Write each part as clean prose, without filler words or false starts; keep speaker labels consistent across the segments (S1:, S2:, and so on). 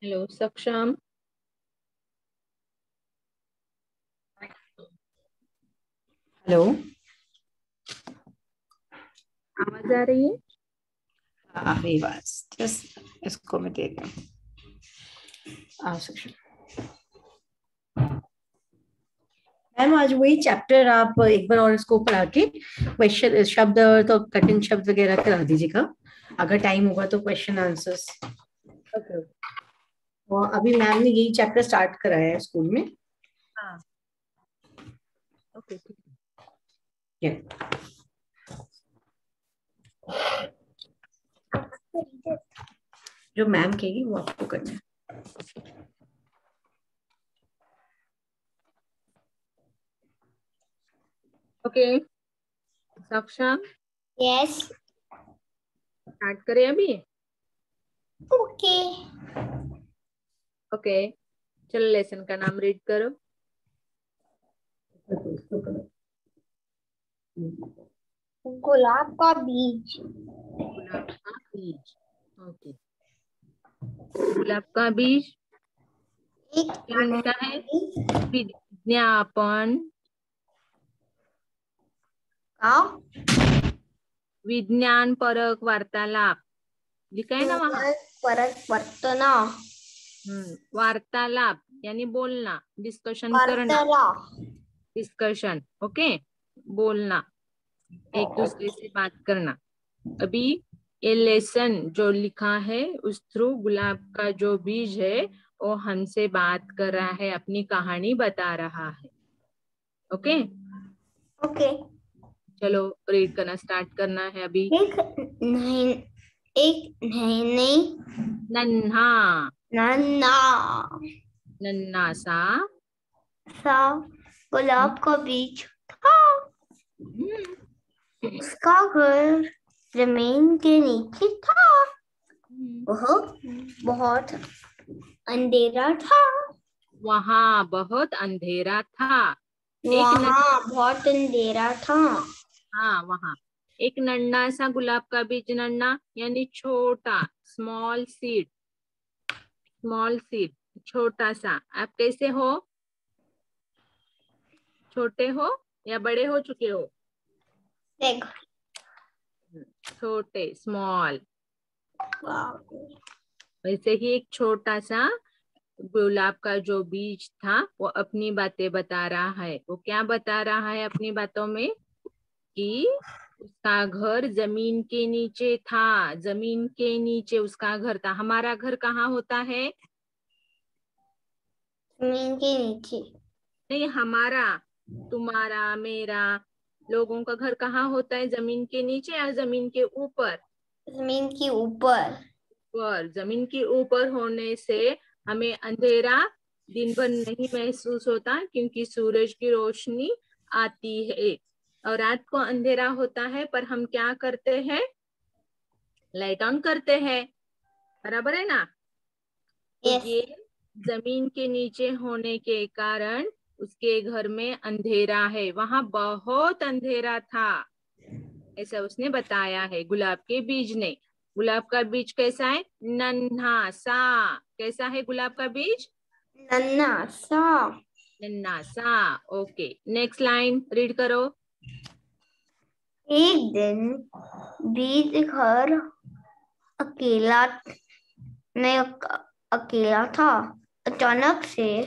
S1: Hello सक्षम,
S2: hello.
S1: आवाज आ रही है?
S2: हाँ मेरी बात जस्ट इसको मैं दे रही हूँ। सेक्शन मैम, आज वही चैप्टर आप एक बार और इसको पढ़ा के क्वेश्चन शब्द तो कठिन शब्द वगैरह करा दीजिएगा। अगर टाइम होगा तो क्वेश्चन आंसर्स।
S1: ओके।
S2: और अभी मैम ने यही चैप्टर स्टार्ट कराया है स्कूल में।
S1: हाँ। ओके ठीक है।
S2: Yeah. जो मैम कहेगी वो आपको करना है।
S1: ओके सक्षम,
S3: यस।
S1: स्टार्ट करें अभी?
S3: ओके।
S1: ओके, चलो लेसन का नाम रीड करो।
S3: गुलाब का बीज।
S1: गुलाब का बीज। ओके, गुलाब का बीज
S3: एक
S1: क्या लिखा है?
S3: नर्सरी
S1: विज्ञापन,
S3: का
S1: विज्ञान परक वार्तालाप लिखा है ना वहाँ।
S3: परिवर्तना
S1: वार्तालाप यानी बोलना, डिस्कशन करना,
S3: वार्तालाप।
S1: डिस्कशन। ओके, बोलना, एक दूसरे से बात करना। अभी ये लेसन जो लिखा है उस थ्रू गुलाब का जो बीज है वो हमसे बात कर रहा है, अपनी कहानी बता रहा है। Okay,
S3: okay.
S1: चलो रीड करना स्टार्ट करना है अभी।
S3: नहीं, एक नहीं
S1: नन्हा,
S3: नन्ना
S1: नन्ना सा
S3: सा गुलाब का बीज था।
S1: हम्म,
S3: उसका घर जमीन के नीचे था। वह बहुत अंधेरा था।
S1: वहां बहुत अंधेरा था। एक
S3: वहाँ बहुत अंधेरा था।
S1: हाँ, वहां एक नन्हा सा गुलाब का बीज, नन्हा यानी छोटा, स्मॉल सीड, स्मॉल सीड, छोटा सा। आप कैसे हो? छोटे हो या बड़े हो चुके हो?
S3: देख।
S1: छोटे, स्मॉल।
S3: वाह।
S1: वैसे ही एक छोटा सा गुलाब का जो बीज था वो अपनी बातें बता रहा है। वो क्या बता रहा है अपनी बातों में? कि उसका घर जमीन के नीचे था, जमीन के नीचे उसका घर था। हमारा घर कहाँ होता है?
S3: जमीन के नीचे।
S1: नहीं, हमारा, तुम्हारा, मेरा, लोगों का घर कहाँ होता है? जमीन के नीचे या जमीन के ऊपर?
S3: जमीन के ऊपर।
S1: पर जमीन के ऊपर होने से हमें अंधेरा दिन भर नहीं महसूस होता, क्योंकि सूरज की रोशनी आती है। और रात को अंधेरा होता है पर हम क्या करते हैं? लाइट ऑन करते हैं, बराबर है ना? तो
S3: यस।
S1: ये जमीन के नीचे होने के कारण उसके घर में अंधेरा है, वहां बहुत अंधेरा था, ऐसा उसने बताया है गुलाब के बीज ने। गुलाब का बीज कैसा है? नन्हा सा। कैसा है गुलाब का बीज?
S3: नन्ना सा।
S1: नन्हा सा। ओके, नेक्स्ट लाइन रीड करो।
S3: एक दिन बीज घर अकेला में अकेला था। अचानक से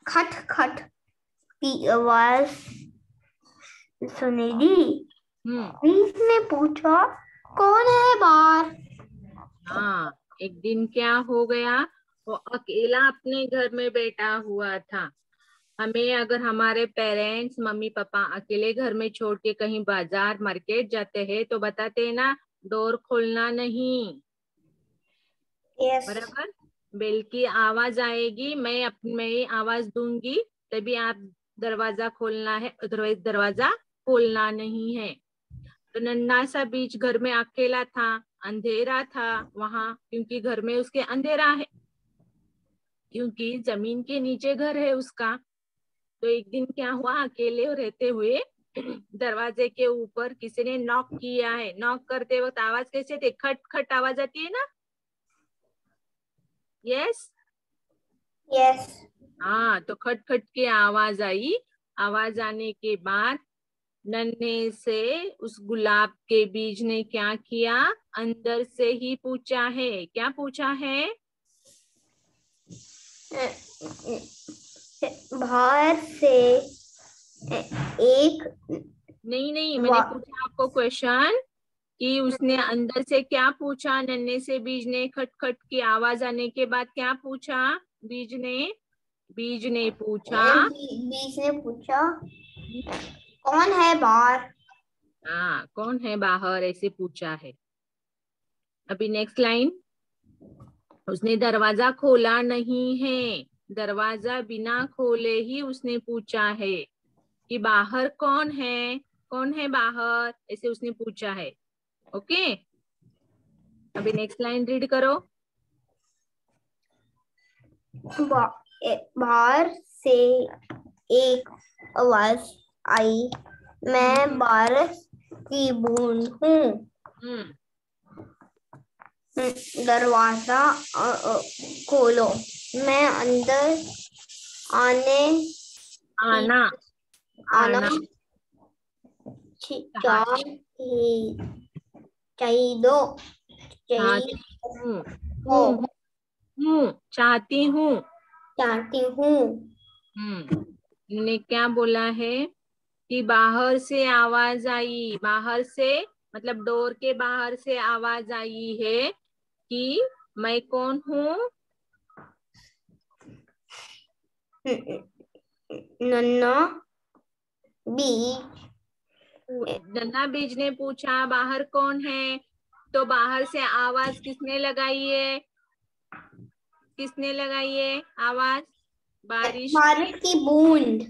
S3: खट खट की आवाज सुनी दी।
S1: हम्म,
S3: बीज ने पूछा, कौन है बाहर?
S1: हाँ, एक दिन क्या हो गया? वो अकेला अपने घर में बैठा हुआ था। हमें अगर हमारे पेरेंट्स, मम्मी पापा अकेले घर में छोड़ के कहीं बाजार मार्केट जाते हैं तो बताते हैं ना, डोर खोलना नहीं,
S3: यस।
S1: बराबर? बेल की आवाज आएगी, मैं आवाज दूंगी, तभी आप दरवाजा खोलना है, अदरवाइज दरवाजा खोलना नहीं है। तो नन्हा सा बीज घर में अकेला था, अंधेरा था वहां, क्योंकि घर में उसके अंधेरा है, क्योंकि जमीन के नीचे घर है उसका। तो एक दिन क्या हुआ, अकेले रहते हुए दरवाजे के ऊपर किसी ने नॉक किया है। नॉक करते वक्त आवाज कैसे थे? खट खट आवाज आती है ना? Yes,
S3: yes.
S1: हाँ, तो खट खट की आवाज आई। आवाज आने के बाद नन्हे से उस गुलाब के बीज ने क्या किया, अंदर से ही पूछा है। क्या पूछा है?
S3: बाहर से एक
S1: नहीं नहीं, मैंने पूछा आपको क्वेश्चन कि उसने अंदर से क्या पूछा। नन्हे से बीज ने खट खट की आवाज आने के बाद क्या पूछा? बीज ने पूछा।
S3: बीच ने पूछा कौन है बाहर।
S1: हाँ, कौन है बाहर, ऐसे पूछा है। अभी नेक्स्ट लाइन, उसने दरवाजा खोला नहीं है। दरवाजा बिना खोले ही उसने पूछा है कि बाहर कौन है, कौन है बाहर, ऐसे उसने पूछा है। ओके, अभी नेक्स्ट लाइन रीड करो।
S3: बाहर से एक आवाज आई, मैं बारिश की बूंद हूँ। दरवाजा खोलो, मैं अंदर आने
S1: आना
S3: आना
S1: आना
S3: चाहिए दो
S1: चाहती
S3: चाहिए
S1: हूँ
S3: हो
S1: चाहती हूँ।
S3: चाहती हूँ।
S1: ने क्या बोला है कि बाहर से आवाज आई। बाहर से मतलब डोर के बाहर से आवाज आई है कि मैं कौन हूँ।
S3: नन्ना बीज
S1: नन्हा बीज ने पूछा बाहर कौन है, तो बाहर से आवाज किसने लगाई है? किसने लगाई है आवाज? बारिश
S3: की बूंद।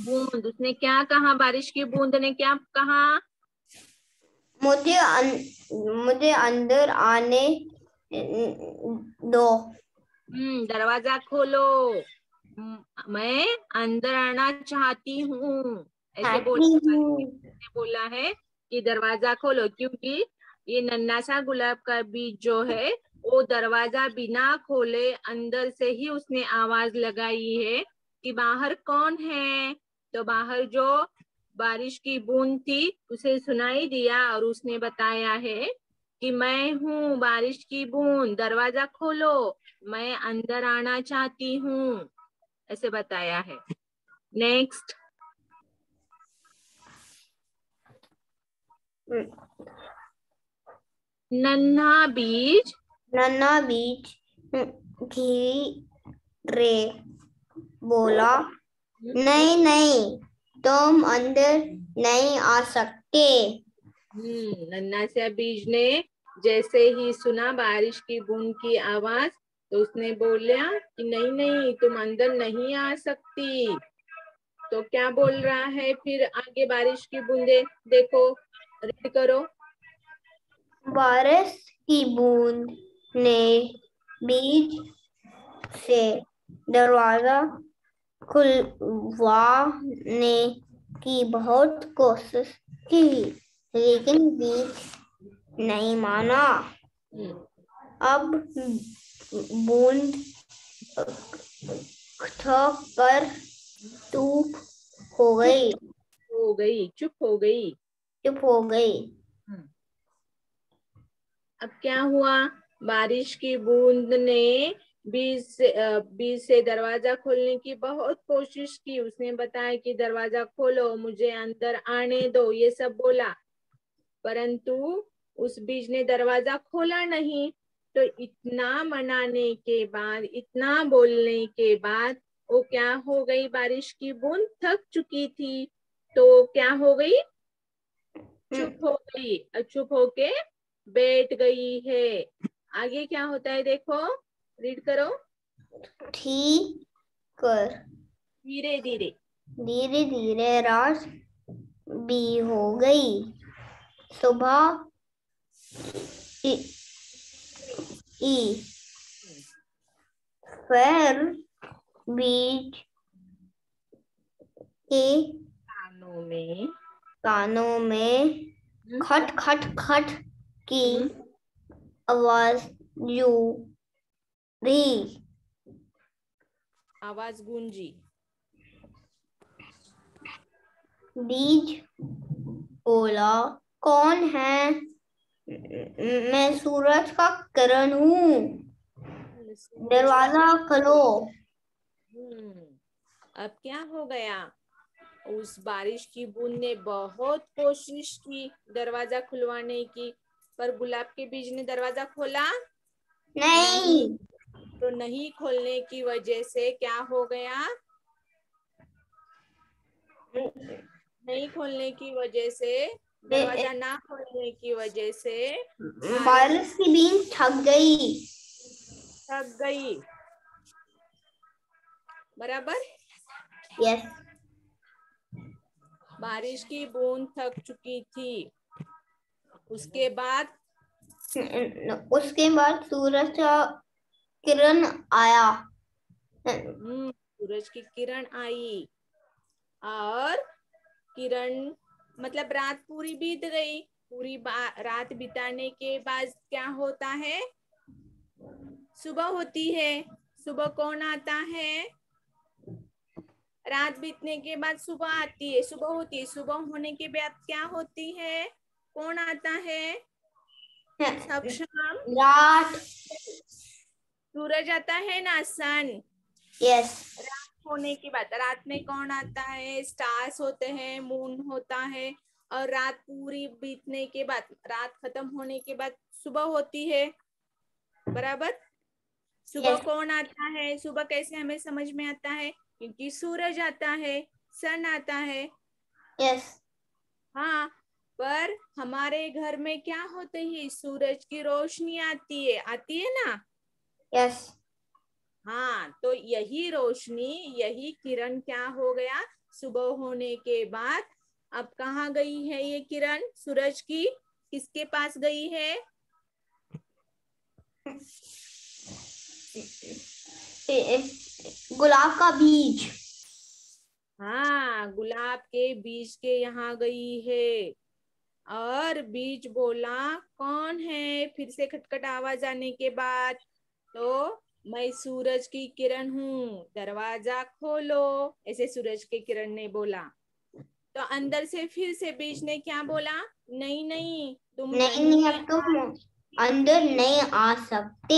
S1: बूंद। उसने क्या कहा? बारिश की बूंद ने क्या कहा?
S3: मुझे अंदर आने दो।
S1: दरवाजा खोलो, मैं अंदर आना चाहती हूँ, ऐसे बोला है कि दरवाजा खोलो। क्योंकि ये नन्हा सा गुलाब का बीज जो है वो दरवाजा बिना खोले अंदर से ही उसने आवाज लगाई है कि बाहर कौन है। तो बाहर जो बारिश की बूंद थी उसे सुनाई दिया और उसने बताया है कि मैं हूँ बारिश की बूंद, दरवाजा खोलो, मैं अंदर आना चाहती हूँ, ऐसे बताया है। नेक्स्ट, नन्हा बीज
S3: धीरे बोला, नहीं नहीं, तुम अंदर नहीं आ सकते।
S1: नन्हा सा बीज ने जैसे ही सुना बारिश की बूंद की आवाज तो उसने बोला कि नहीं नहीं, तुम अंदर नहीं आ सकती। तो क्या बोल रहा है फिर आगे? बारिश की बूंदे देखो, रीड करो।
S3: बारिश की बूंद ने बीज से दरवाजा खुलवाने की बहुत कोशिश की, लेकिन बीज नहीं माना। अब बूंद थक कर चुप हो गई।
S1: चुप हो गई। अब क्या हुआ? बारिश की बूंद ने बीज से दरवाजा खोलने की बहुत कोशिश की। उसने बताया कि दरवाजा खोलो, मुझे अंदर आने दो, ये सब बोला, परंतु उस बीज ने दरवाजा खोला नहीं। तो इतना मनाने के बाद, इतना बोलने के बाद वो क्या हो गई? बारिश की बूंद थक चुकी थी, तो क्या हो गई? चुप हो गई। चुप होके बैठ गई है। आगे क्या होता है देखो, रीड करो।
S3: ठीक कर
S1: धीरे
S3: धीरे रात भी हो गई। सुबह फिर बीज के कानों में खट खट खट की आवाज जू रही।
S1: आवाज गूंजी।
S3: बीज बोला, कौन है? मैं सूरज का किरण हूँ, दरवाजा खोलो।
S1: अब क्या हो गया? उस बारिश की बूंद ने बहुत कोशिश की दरवाजा खुलवाने की, पर गुलाब के बीज ने दरवाजा खोला
S3: नहीं।
S1: तो नहीं खोलने की वजह से क्या हो गया? नहीं खोलने की वजह से, दरवाजा ना खोलने की वजह से
S3: बारिश की बूंद थक गई।
S1: थक गई। बराबर।
S3: यस।
S1: बारिश की बूंद थक चुकी थी। उसके बाद
S3: सूरज का किरण आया।
S1: सूरज की किरण आई और किरण मतलब रात पूरी बीत गई। पूरी रात बिताने के बाद क्या होता है? सुबह होती है। सुबह कौन आता है? रात बीतने के बाद सुबह आती है, सुबह होती है। सुबह होने के बाद क्या होती है? कौन आता है? सब शाम
S3: रात।
S1: सूरज आता है ना, सन।
S3: यस।
S1: रात होने के बाद रात में कौन आता है? स्टार्स होते हैं, मून होता है। और रात पूरी बीतने के बाद, रात खत्म होने के बाद सुबह होती है। बराबर। सुबह
S3: Yes.
S1: कौन आता है? सुबह कैसे हमें समझ में आता है? क्योंकि सूरज आता है, सन आता है।
S3: Yes.
S1: हाँ, पर हमारे घर में क्या होते हैं? सूरज की रोशनी आती है ना।
S3: Yes.
S1: हाँ, तो यही रोशनी, यही किरण क्या हो गया? सुबह होने के बाद अब कहाँ गई है ये किरण सूरज की? किसके पास गई है?
S3: गुलाब का बीज।
S1: हाँ, गुलाब के बीज के यहाँ गई है। और बीज बोला, कौन है? फिर से खटखट आवाज आने के बाद, तो मैं सूरज की किरण हूँ, दरवाजा खोलो, ऐसे सूरज के किरण ने बोला। तो अंदर से फिर से बीज ने क्या बोला? नहीं नहीं, तुम
S3: नहीं, अब तुम अंदर नहीं आ सकते।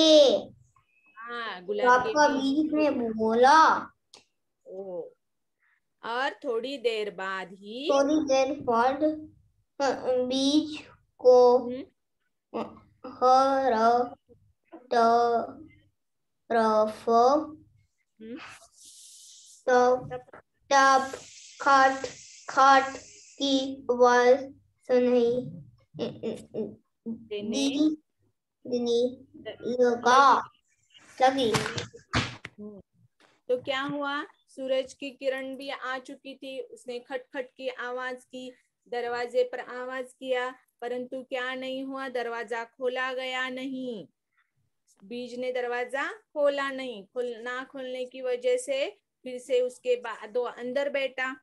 S1: हाँ, गुलाब
S3: गुलाब
S1: के
S3: का
S1: बीज
S3: बीज ने बोला।
S1: ओ। और थोड़ी देर बाद ही
S3: थोड़ी देर बाद बीज को हर तरफ टप खट खट की आवाज सुनाई
S1: देने
S3: लगी।
S1: तो क्या हुआ? सूरज की किरण भी आ चुकी थी। उसने खटखट की आवाज की, दरवाजे पर आवाज किया, परंतु क्या नहीं हुआ? दरवाजा खोला गया नहीं। बीज ने दरवाजा खोला नहीं। ना खोलने की वजह से फिर से उसके बाद वो अंदर बैठा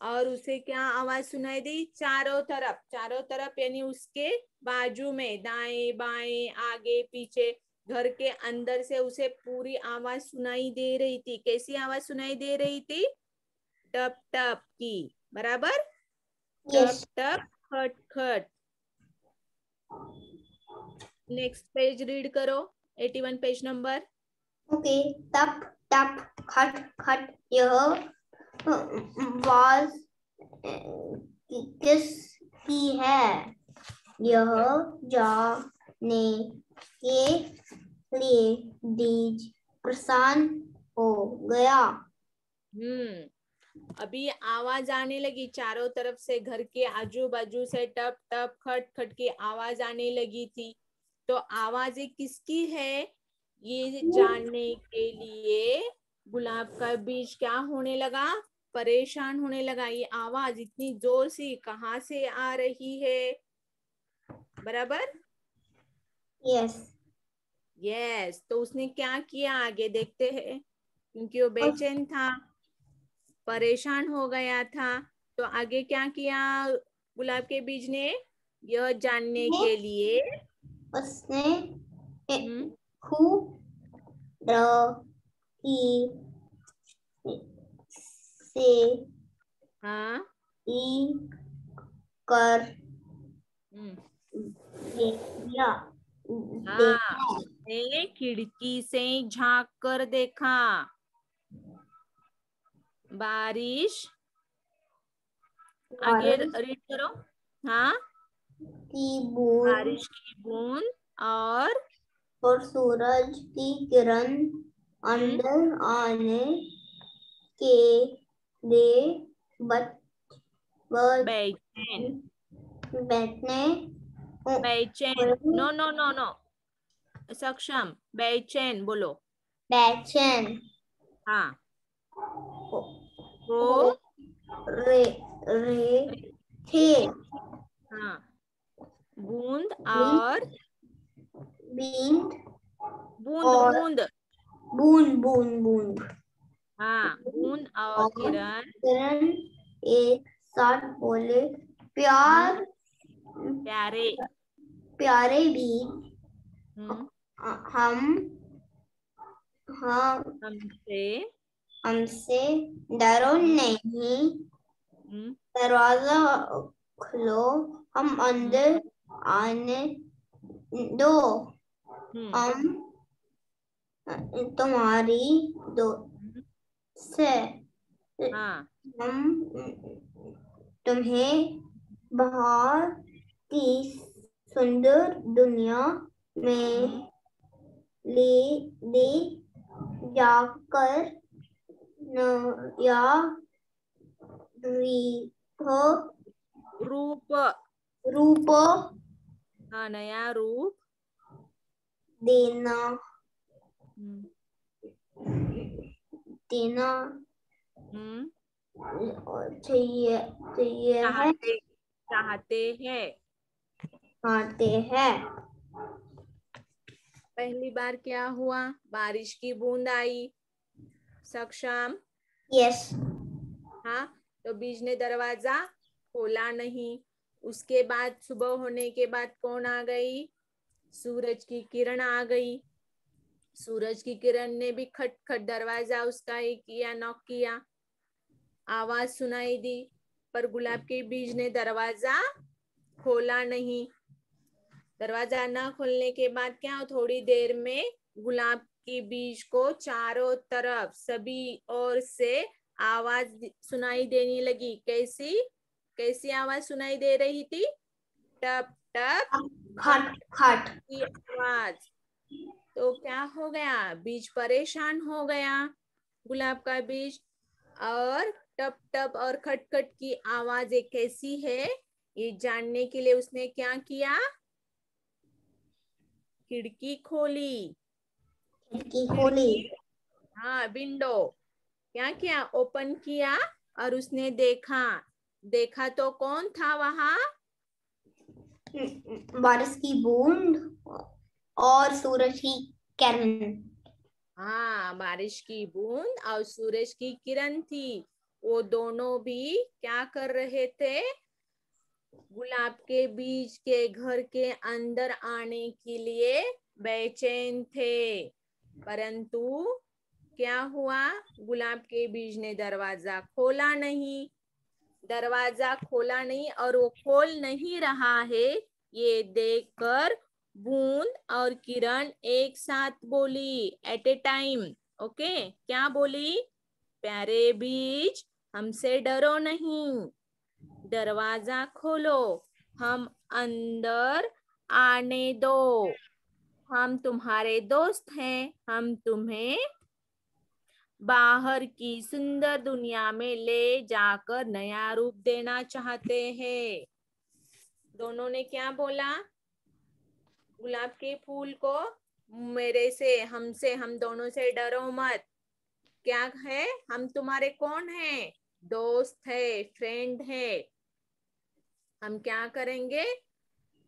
S1: और उसे क्या आवाज सुनाई दी? चारों तरफ यानी उसके बाजू में, दाएं बाएं आगे पीछे, घर के अंदर से उसे पूरी आवाज सुनाई दे रही थी। कैसी आवाज सुनाई दे रही थी? टप टप की। बराबर। टप टप खट खट। नेक्स्ट पेज रीड करो, 81 पेज नंबर।
S3: ओके। टप टप खट खट, यह आवाज किसकी है? यह जानने के लिए बीज परेशान हो गया।
S1: अभी आवाज आने लगी चारों तरफ से, घर के आजू बाजू से टप टप खट खट की आवाज आने लगी थी। तो आवाज किसकी है ये जानने के लिए गुलाब का बीज क्या होने लगा? परेशान होने लगा। ये आवाज इतनी जोर से कहाँ से आ रही है? बराबर।
S3: यस।
S1: यस। तो उसने क्या किया आगे देखते हैं, क्योंकि वो बेचैन था, परेशान हो गया था। तो आगे क्या किया गुलाब के बीज ने? यह जानने के लिए
S3: उसने खुद की से
S1: हाँ
S3: कर
S1: हम्म,
S3: देखा
S1: हाँ ने खिड़की से झांक कर देखा। बारिश, आगे
S3: बारिश
S1: रीड करो। हाँ,
S3: की बूंद
S1: बारिश की बूंद
S3: और सूरज की किरण
S1: हम्म,
S3: अंदर आने के लिए बच
S1: बेचैन,
S3: बैठने
S1: बेचैन, नो नो नो नो, सक्षम, बेचैन बोलो।
S3: बेचैन
S1: हाँ,
S3: हो
S1: वो
S3: रे रे थे।
S1: हाँ, बूंद
S3: बूंद
S1: और
S3: बूंद
S1: बूंद
S3: और
S1: बूंद,
S3: बूंद बूंद बूंद
S1: हाँ, बूंद और
S3: और
S1: किरण
S3: किरण एक साथ बोले,
S1: हम्म,
S3: प्यार
S1: प्यारे,
S3: प्यारे भी
S1: हम्म,
S3: हम हम
S1: हमसे,
S3: हमसे डरो
S1: हम्म,
S3: नहीं,
S1: हम्म,
S3: दरवाजा खोलो, हम
S1: हम्म,
S3: अंदर आने दो,
S1: हम्म,
S3: हम तुम्हारी दो
S1: हम्म,
S3: से
S1: हाँ,
S3: हम तुम्हें बाहर की सुंदर दुनिया में
S1: हम्म,
S3: ले ले जाकर नया
S1: रूप,
S3: रूप
S1: हाँ, नया रूप,
S3: देना
S1: हम्म,
S3: देना
S1: हम्म,
S3: चाहिए चाहिए है
S1: चाहते, चाहते हैं।
S3: आते हैं।
S1: पहली बार क्या हुआ? बारिश की बूंद आई। सक्षम,
S3: यस
S1: हाँ, तो बीज ने दरवाजा खोला नहीं। उसके बाद सुबह होने के बाद कौन आ गई? सूरज की किरण आ गई। सूरज की किरण ने भी खट खट दरवाजा उसका ही किया, नॉक किया, आवाज सुनाई दी, पर गुलाब के बीज ने दरवाजा खोला नहीं। दरवाजा ना खोलने के बाद क्या, थोड़ी देर में गुलाब के बीज को चारों तरफ सभी ओर से आवाज सुनाई देने लगी। कैसी कैसी आवाज सुनाई दे रही थी? टप टप
S3: खट खट
S1: की आवाज। तो क्या हो गया? बीज परेशान हो गया, गुलाब का बीज। और टप टप और खटखट की आवाज एक कैसी है, ये जानने के लिए उसने क्या किया? खिड़की खोली।
S3: खिड़की खोली।
S1: खिड़की, हाँ, विंडो क्या किया? ओपन किया और उसने देखा। देखा तो कौन था वहां?
S3: बारिश की बूंद और सूरज की किरण।
S1: हाँ, बारिश की बूंद और सूरज की किरण थी। वो दोनों भी क्या कर रहे थे? गुलाब के बीज के घर के अंदर आने के लिए बेचैन थे। परंतु क्या हुआ? गुलाब के बीज ने दरवाजा खोला नहीं। दरवाजा खोला नहीं और वो खोल नहीं रहा है, ये देखकर बूंद और किरण एक साथ बोली, एट ए टाइम। ओके, क्या बोली? प्यारे बीज, हमसे डरो नहीं, दरवाजा खोलो, हम अंदर आने दो, हम तुम्हारे दोस्त हैं, हम तुम्हें बाहर की सुंदर दुनिया में ले जाकर नया रूप देना चाहते हैं। दोनों ने क्या बोला? गुलाब के फूल को, मेरे से, हमसे, हम दोनों से डरो मत। क्या है? हम तुम्हारे कौन हैं? दोस्त है, फ्रेंड है। हम क्या करेंगे?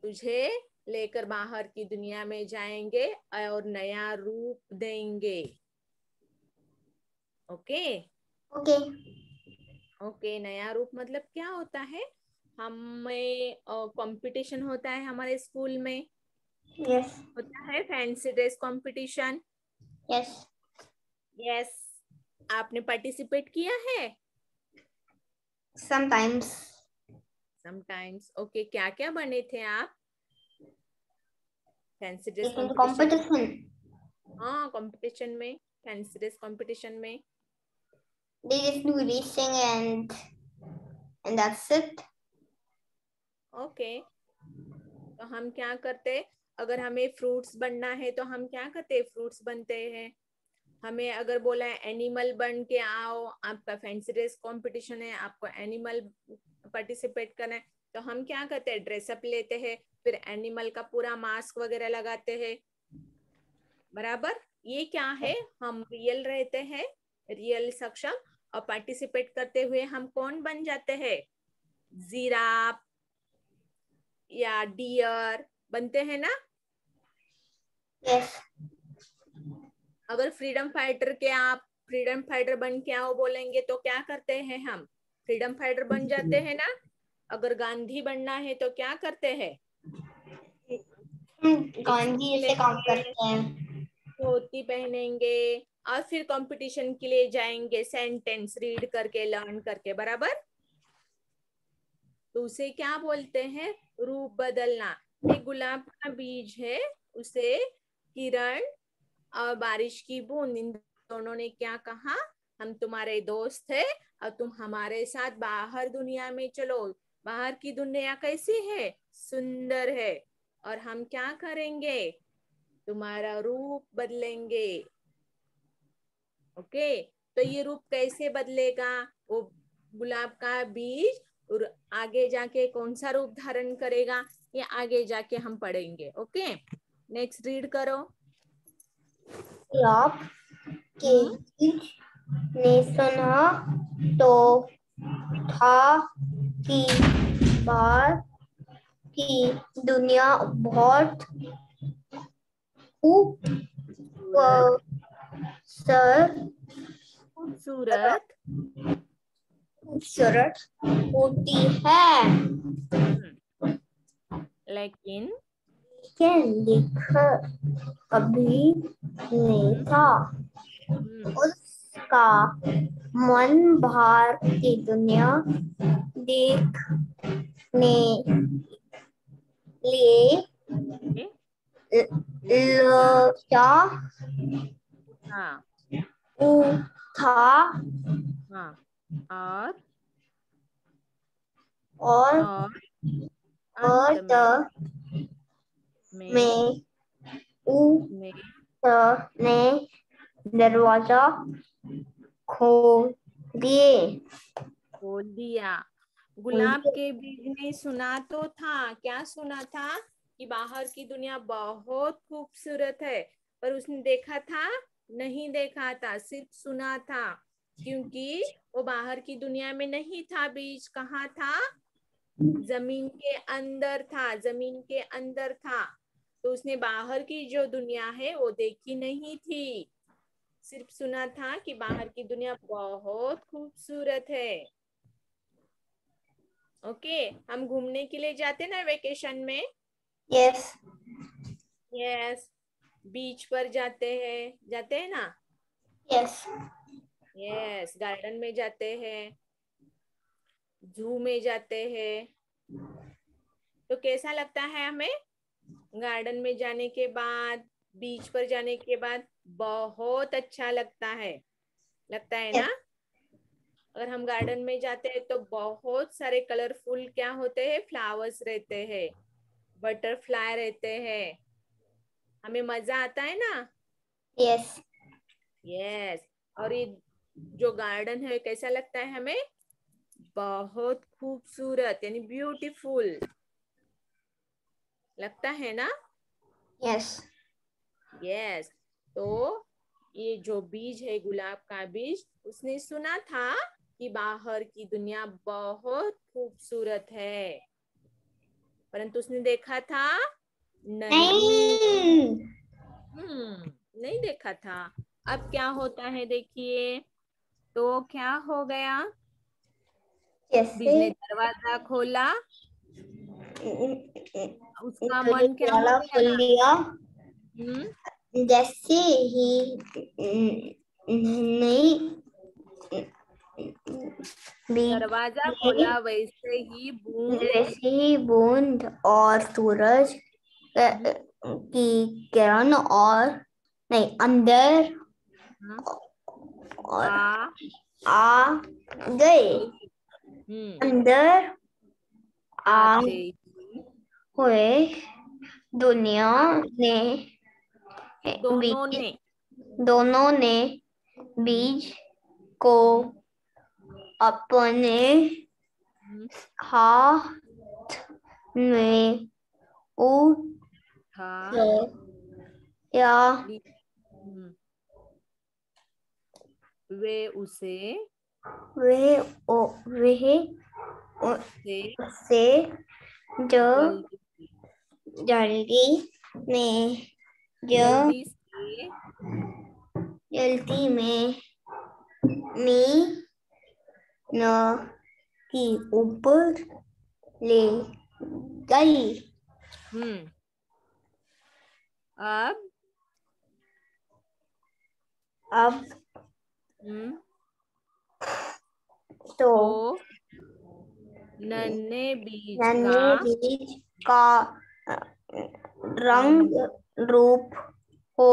S1: तुझे लेकर बाहर की दुनिया में जाएंगे और नया रूप देंगे। ओके।
S3: ओके
S1: ओके, नया रूप मतलब क्या होता है? हमें कंपटीशन होता है हमारे स्कूल में,
S3: यस
S1: होता है fancy dress competition.
S3: Yes
S1: yes, आपने पार्टिसिपेट किया है?
S3: Sometimes.
S1: समटाइम्स। ओके, क्या क्या बने थे आप fancy dress
S3: In
S1: competition?
S3: competition,
S1: हाँ, कंपटीशन में, फैंसी ड्रेस कंपटीशन में।
S3: they just do racing and that's it.
S1: Okay, तो हम क्या करते, अगर हमें फ्रूट्स बनना है तो हम क्या करते, फ्रूट्स बनते हैं। हमें अगर बोला है एनिमल बन के आओ, आपका फैंसी ड्रेस कंपटीशन है, आपको एनिमल पार्टिसिपेट करना है, तो हम क्या करते हैं, ड्रेसअप लेते हैं, फिर एनिमल का पूरा मास्क वगैरह लगाते हैं, बराबर। ये क्या है, हम रियल रहते हैं, रियल सक्षम, और पार्टिसिपेट करते हुए हम कौन बन जाते हैं, जिराफ या डियर बनते हैं ना।
S3: Yes.
S1: अगर फ्रीडम फाइटर के आप फ्रीडम फाइटर बन के आओ बोलेंगे तो क्या करते हैं, हम फ्रीडम फाइटर बन जाते हैं ना। अगर गांधी बनना है तो क्या करते हैं,
S3: गांधी जैसे काम करते हैं।
S1: धोती पहनेंगे और फिर कंपटीशन के लिए जाएंगे, सेंटेंस रीड करके, लर्न करके, बराबर। तो उसे क्या बोलते हैं, रूप बदलना। एक गुलाब का बीज है, उसे किरण और बारिश की बूंद, इन दोनों ने क्या कहा, हम तुम्हारे दोस्त है और तुम हमारे साथ बाहर दुनिया में चलो। बाहर की दुनिया कैसी है, सुंदर है, और हम क्या करेंगे, तुम्हारा रूप बदलेंगे। ओके, तो ये रूप कैसे बदलेगा, वो गुलाब का बीज और आगे जाके कौन सा रूप धारण करेगा, ये आगे जाके हम पढ़ेंगे। ओके, नेक्स्ट रीड करो।
S3: गुलाब के बीज ने सुना तो था कि बाहर की दुनिया बहुत
S1: खूबसूरत
S3: खूबसूरत होती है,
S1: लेकिन
S3: लिखा कभी नहीं था। उसका मन बाहर की दुनिया देखने लिए लगा
S1: हाँ
S3: था
S1: हाँ, और
S3: और
S1: अंत
S3: में
S1: में
S3: उसने दरवाजा खोल
S1: दिया। गुलाब के बीज ने सुना तो था, क्या सुना था, कि बाहर की दुनिया बहुत खूबसूरत है, पर उसने देखा था, नहीं देखा था, सिर्फ सुना था, क्योंकि वो बाहर की दुनिया में नहीं था। बीज कहाँ था, जमीन के अंदर था, जमीन के अंदर था। तो उसने बाहर की जो दुनिया है वो देखी नहीं थी, सिर्फ सुना था कि बाहर की दुनिया बहुत खूबसूरत है। ओके, हम घूमने के लिए जाते ना वेकेशन में।
S3: यस
S1: यस, बीच पर जाते हैं ना।
S3: यस
S1: यस, गार्डन में जाते हैं, जू में जाते हैं, तो कैसा लगता है हमें, गार्डन में जाने के बाद, बीच पर जाने के बाद बहुत अच्छा लगता है ना। अगर हम गार्डन में जाते हैं तो बहुत सारे कलरफुल क्या होते हैं, फ्लावर्स रहते हैं, बटरफ्लाई रहते हैं, हमें मजा आता है ना।
S3: यस
S1: यस, और ये जो गार्डन है कैसा लगता है हमें, बहुत खूबसूरत, यानी ब्यूटीफुल लगता है ना।
S3: यस
S1: यस, तो ये जो बीज है, गुलाब का बीज, उसने सुना था कि बाहर की दुनिया बहुत खूबसूरत है, परंतु उसने देखा था नहीं। नहीं देखा था। अब क्या होता है देखिए, तो क्या हो गया, बीज ने दरवाजा खोला, उसका मन क्या हो
S3: खोल
S1: गया।
S3: लिया।
S1: हम्म,
S3: जैसे ही नहीं बीज
S1: दरवाजा
S3: में
S1: खोला वैसे ही
S3: बूंद और सूरज की किरण और नहीं अंदर और आ गए। अंदर
S1: आते ही
S3: हुए दुनिया ने दोनों ने बीज को अपने हाथ में उठाया। वे उसे जल्दी में मीन की ऊपर ले गई। अब तो नन्हे बीज का रंग रूप हो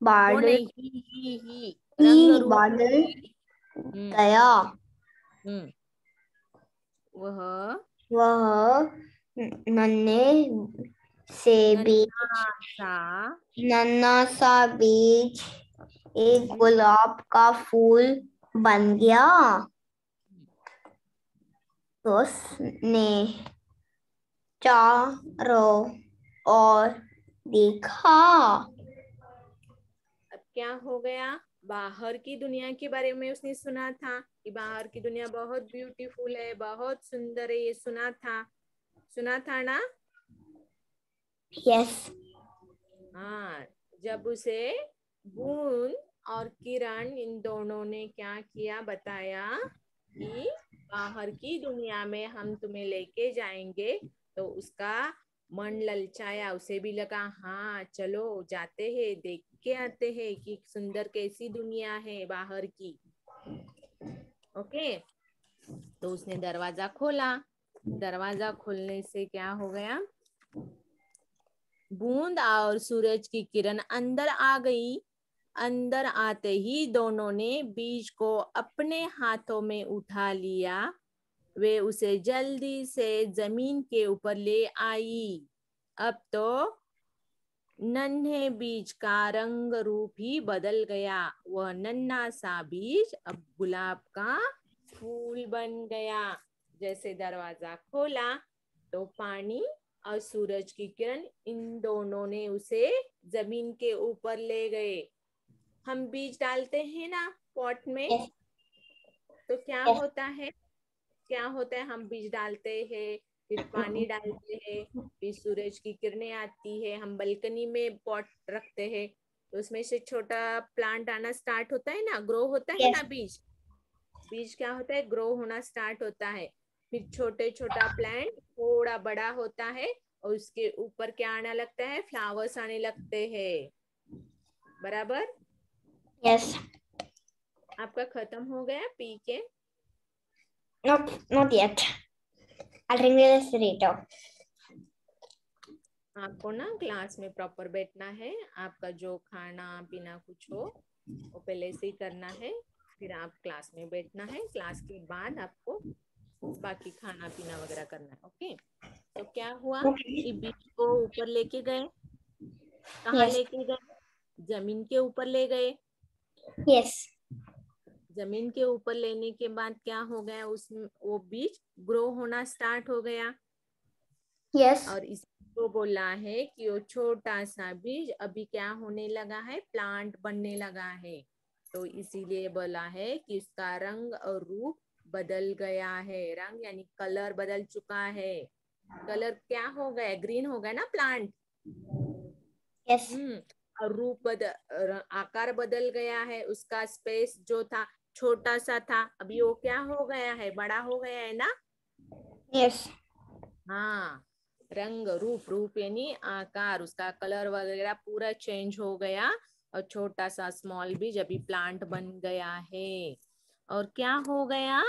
S3: बादल गया। वह नन्हे से नन्हा सा बीज एक गुलाब का फूल बन गया। उसने चारों ओर देखा। अब क्या हो गया? बाहर की दुनिया के बारे में उसने सुना था कि बाहर की दुनिया बहुत ब्यूटीफुल है, बहुत सुंदर है, ये सुना था ना? यस। हाँ, जब उसे बूंद और किरण इन दोनों ने क्या किया बताया कि बाहर की दुनिया में हम तुम्हें लेके जाएंगे, तो उसका मन ललचाया। उसे भी लगा हाँ चलो जाते हैं, देख के आते हैं कि सुंदर कैसी दुनिया है बाहर की। ओके, तो उसने दरवाजा खोला। दरवाजा खोलने से क्या हो गया? बूंद और सूरज की किरण अंदर आ गई। अंदर आते ही दोनों ने बीज को अपने हाथों में उठा लिया। वे उसे जल्दी से जमीन के ऊपर ले आई। अब तो नन्हे बीज का रंग रूप ही बदल गया। वह नन्हा सा बीज अब गुलाब का फूल बन गया। जैसे दरवाजा खोला तो पानी और सूरज की किरण इन दोनों ने उसे जमीन के ऊपर ले गए। हम बीज डालते हैं ना पॉट में, तो क्या होता है? हम बीज डालते हैं, फिर पानी डालते हैं, फिर सूरज की किरणें आती है, हम बालकनी में पॉट रखते हैं, तो उसमें से छोटा प्लांट आना स्टार्ट होता है ना, ग्रो होता है ना। बीज क्या होता है? ग्रो होना स्टार्ट होता है। फिर छोटा प्लांट थोड़ा बड़ा होता है और उसके ऊपर क्या आने लगता है? फ्लावर्स आने लगते हैं। बराबर? यस। आपका खत्म हो गया पी के? Not yet. I'll ring this later. आपको ना क्लास में प्रॉपर बैठना है। आपका जो खाना पीना कुछ हो वो पहले से ही करना है, फिर आप क्लास में बैठना है। क्लास के बाद आपको बाकी खाना पीना वगैरह करना है। ओके, तो क्या हुआ कि बीज को ऊपर लेके गए। कहाँ लेके गए? जमीन के ऊपर ले गए। यस। जमीन के ऊपर लेने के बाद क्या हो गया? वो बीज ग्रो होना स्टार्ट हो गया। यस। और इसको बोला है कि वो छोटा सा बीज अभी क्या होने लगा है? प्लांट बनने लगा है। तो इसीलिए बोला है कि उसका रंग और रूप बदल गया है। रंग यानी कलर बदल चुका है। कलर क्या हो गया? ग्रीन हो गया ना प्लांट। यस। और रूप आकार बदल गया है। उसका स्पेस जो था छोटा सा था, अभी वो क्या हो गया है? बड़ा हो गया है ना। यस। हाँ, रंग रूप यानी आकार, उसका कलर वगैरह पूरा चेंज हो गया। और छोटा सा स्मॉल बीज अभी प्लांट बन गया है। और क्या हो गया,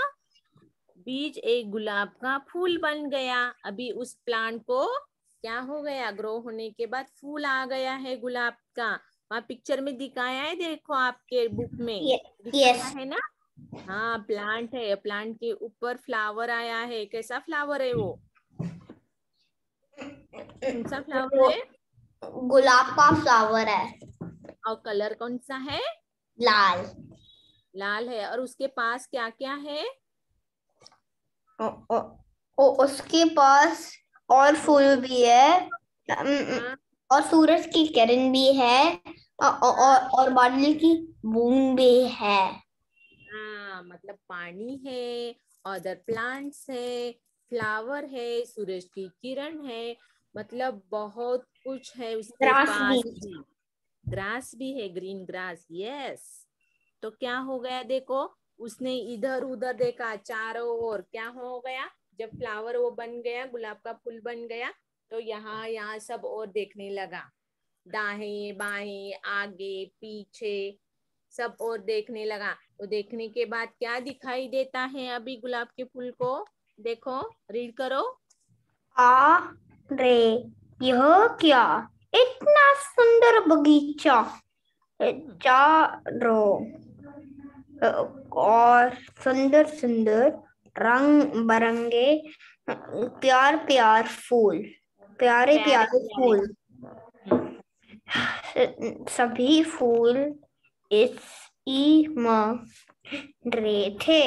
S3: बीज एक गुलाब का फूल बन गया। अभी उस प्लांट को क्या हो गया, ग्रो होने के बाद फूल आ गया है गुलाब का। वहाँ पिक्चर में दिखाया है, देखो आपके बुक में दिखाया
S4: यस
S3: है ना। हाँ प्लांट है, प्लांट के ऊपर फ्लावर आया है। कैसा फ्लावर है वो, कौन सा फ्लावर है?
S4: गुलाब का फ्लावर है,
S3: और कलर कौन सा है?
S4: लाल।
S3: लाल है। और उसके पास क्या क्या है?
S4: उसके पास और फूल भी है,
S3: हाँ
S4: और सूरज की किरण भी है, और बादल की बूंद भी है।
S3: हाँ, मतलब पानी है, अदर प्लांट्स है, फ्लावर है, सूरज की किरण है, मतलब बहुत कुछ है उसके
S4: ग्रास
S3: पास
S4: भी।
S3: भी। ग्रास भी है, ग्रीन ग्रास, यस। तो क्या हो गया देखो, उसने इधर उधर देखा चारों ओर, क्या हो गया, जब फ्लावर वो बन गया, गुलाब का फूल बन गया, तो यहाँ यहाँ सब और देखने लगा, दाएं बाएं आगे पीछे सब और देखने लगा। तो देखने के बाद क्या दिखाई देता है अभी गुलाब के फूल को, देखो, रीड करो।
S4: आ रे, यह क्या, इतना सुंदर बगीचा, चारों और सुंदर सुंदर रंग बिरंगे प्यार प्यार फूल, प्यारे
S3: प्यारे
S4: प्यारे
S3: प्यारे।
S4: फूल, सभी फूल इस ई म रहे थे।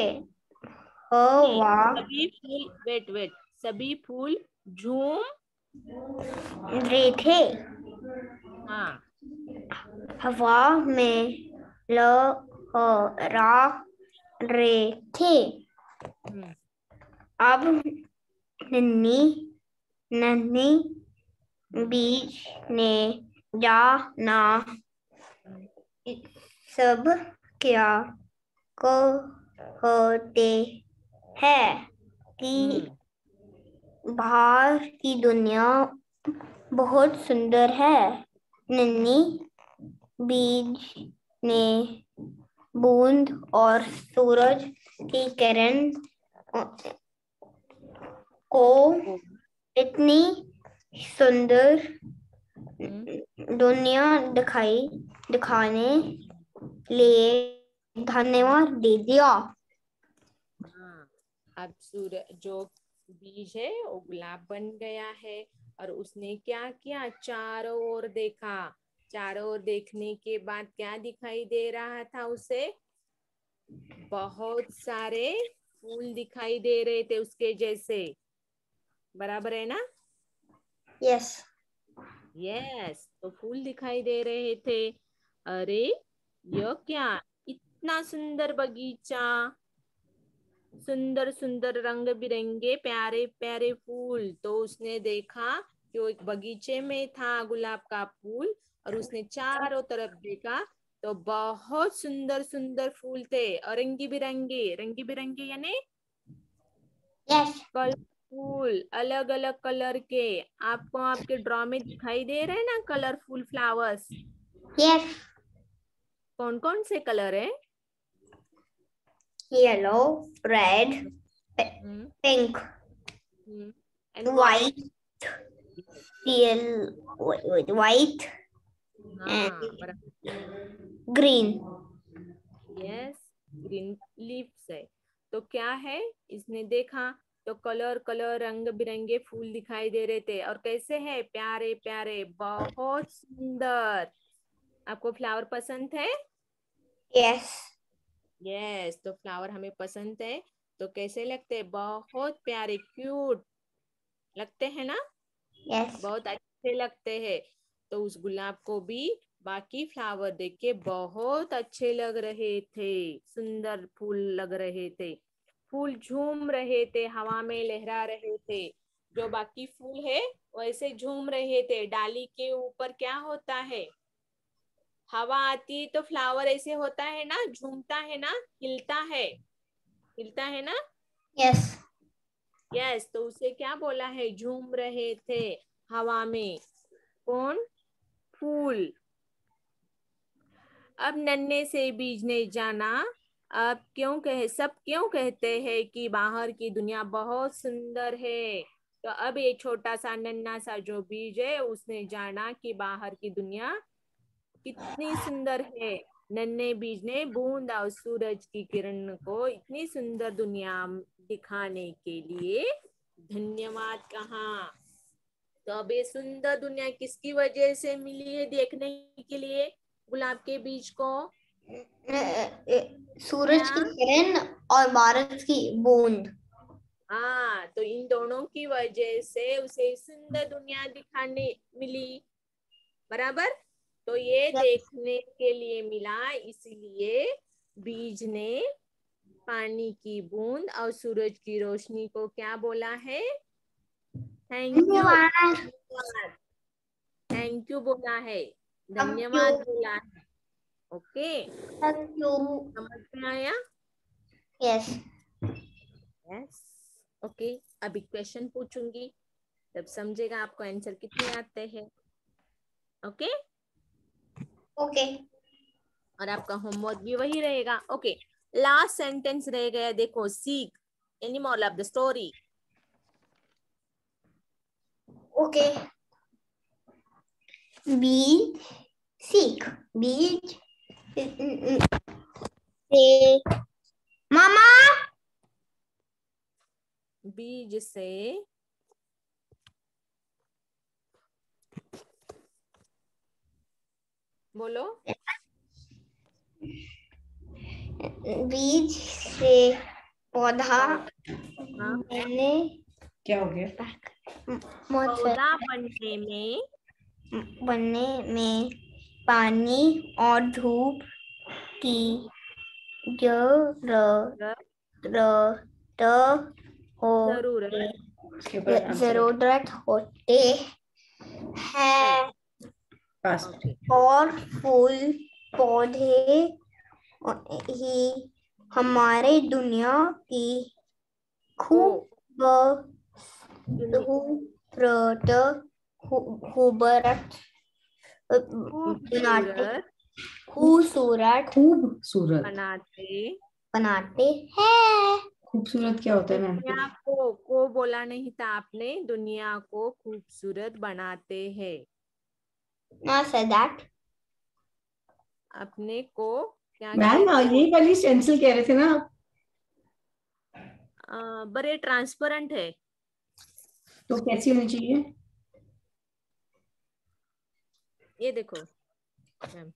S3: नहीं,
S4: वाह
S3: सभी फूल, वेट वेट, सभी फूल झूम,
S4: रहे थे,
S3: हाँ,
S4: हवा में लहरा रहे थे।
S3: हम्म,
S4: अब नन्ही नन्ही बीज ने जाना सब क्या कहते हैं कि बाहर की दुनिया बहुत सुंदर है। नन्ही बीज ने बूंद और सूरज की किरण को इतनी सुंदर दुनिया दिखाने लिए धन्यवाद दे दिया।
S3: हाँ। अब सूरज जो बीज है वो गुलाब बन गया है। और उसने क्या किया, चारों ओर देखा। चारों ओर देखने के बाद क्या दिखाई दे रहा था उसे, बहुत सारे फूल दिखाई दे रहे थे उसके जैसे, बराबर है ना?
S4: यस
S3: यस, तो फूल दिखाई दे रहे थे। अरे यह क्या, इतना सुंदर बगीचा, सुंदर सुंदर रंग बिरंगे प्यारे प्यारे फूल। तो उसने देखा कि वो एक बगीचे में था गुलाब का फूल, और उसने चारों तरफ देखा तो बहुत सुंदर सुंदर फूल थे, और रंगी बिरंगे यानी
S4: यस
S3: कलरफुल, अलग अलग कलर के। आपको आपके ड्रॉ में दिखाई दे रहे हैं ना कलरफुल फ्लावर्स,
S4: यस
S3: कौन कौन से कलर है?
S4: Yellow, red, pink,
S3: and what?
S4: White, white
S3: हाँ
S4: एंड
S3: बराबर,
S4: ग्रीन।
S3: यस, ग्रीन लीव्स है। तो क्या है, इसने देखा तो कलर कलर रंग बिरंगे फूल दिखाई दे रहे थे, और कैसे है, प्यारे प्यारे, बहुत सुंदर। आपको फ्लावर पसंद है?
S4: यस
S3: यस, तो फ्लावर हमें पसंद है। तो कैसे लगते हैं, बहुत प्यारे, क्यूट लगते हैं ना,
S4: यस
S3: बहुत अच्छे लगते हैं। तो उस गुलाब को भी बाकी फ्लावर देख के बहुत अच्छे लग रहे थे, सुंदर फूल लग रहे थे। फूल झूम रहे थे, हवा में लहरा रहे थे। जो बाकी फूल है वैसे झूम रहे थे। डाली के ऊपर क्या होता है, हवा आती है तो फ्लावर ऐसे होता है ना, झूमता है ना, हिलता है, हिलता है ना।
S4: यस
S3: यस, तो उसे क्या बोला है, झूम रहे थे हवा में। कौन? फूल। अब नन्हे से बीज ने जाना। अब सब क्यों कहते हैं कि बाहर की दुनिया बहुत सुंदर है। तो अब ये छोटा सा नन्हा सा जो बीज है उसने जाना कि बाहर की दुनिया कितनी सुंदर है। नन्हे बीज ने बूंद और सूरज की किरण को इतनी सुंदर दुनिया दिखाने के लिए धन्यवाद कहा। तो अब ये सुंदर दुनिया किसकी वजह से मिली है देखने के लिए गुलाब के बीज को?
S4: सूरज की
S3: क्या?
S4: किरण और बारिश की बूंद।
S3: हाँ, तो इन दोनों की वजह से उसे सुंदर दुनिया दिखाने मिली। बराबर। तो ये देखने के लिए मिला, इसलिए बीज ने पानी की बूंद और सूरज की रोशनी को क्या बोला है? Thank you.
S4: धन्यवाद।
S3: थैंक यू बोला है,
S4: थैंक
S3: धन्यवाद बोला है। Okay,
S4: you.
S3: समझ में आया?
S4: यस।
S3: यस। ओके, अभी क्वेश्चन पूछूंगी तब समझेगा आपको आंसर कितने आते हैं। Okay,
S4: okay.
S3: और आपका होमवर्क भी वही रहेगा। ओके, लास्ट सेंटेंस रह गया, देखो, सीख any moral of the story.
S4: Okay. बीज सीख। बीज से मामा।
S3: बीज से बोलो।
S4: बीज से पौधा
S3: हाँ,
S4: बनने
S2: क्या हो गया?
S3: पौधा बनने में
S4: पानी और धूप की जरूरत हो जरूरत होते है।
S3: ओके,
S4: और फूल पौधे ही हमारे दुनिया की खूबसूरत खूबसूरत खूबसूरत
S2: खूबसूरत
S4: बनाते हैं।
S2: खूबसूरत क्या होता है मैम?
S3: दुनिया को बोला नहीं था आपने, दुनिया को खूबसूरत बनाते हैं।
S4: Not said that.
S3: अपने को क्या
S2: मैम
S3: कहते
S2: ये वाली स्टेंसिल कह रहे थे ना आप?
S3: बड़े ट्रांसपेरेंट है।
S2: तो कैसी होनी चाहिए?
S3: ये देखो मैम,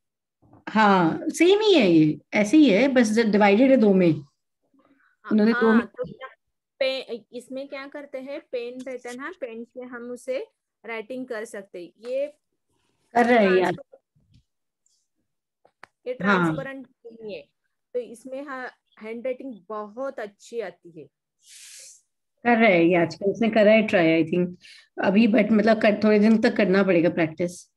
S2: हाँ सेम ही है, ये ऐसे ही है, बस डिवाइडेड है दो में। उन्होंने दो में
S3: हाँ, तो इसमें क्या करते हैं, पेन रहता है ना, पेन से हम उसे राइटिंग कर सकते हैं।
S2: कर रहे हैं यार।
S3: ये
S2: हाँ
S3: ट्रांसपेरेंट नहीं है, तो इसमें हैंड राइटिंग बहुत अच्छी आती है।
S2: कर रहे हैं ये आजकल, उसने करा है ट्राई आई थिंक अभी, बट मतलब थोड़े दिन तक करना पड़ेगा प्रैक्टिस।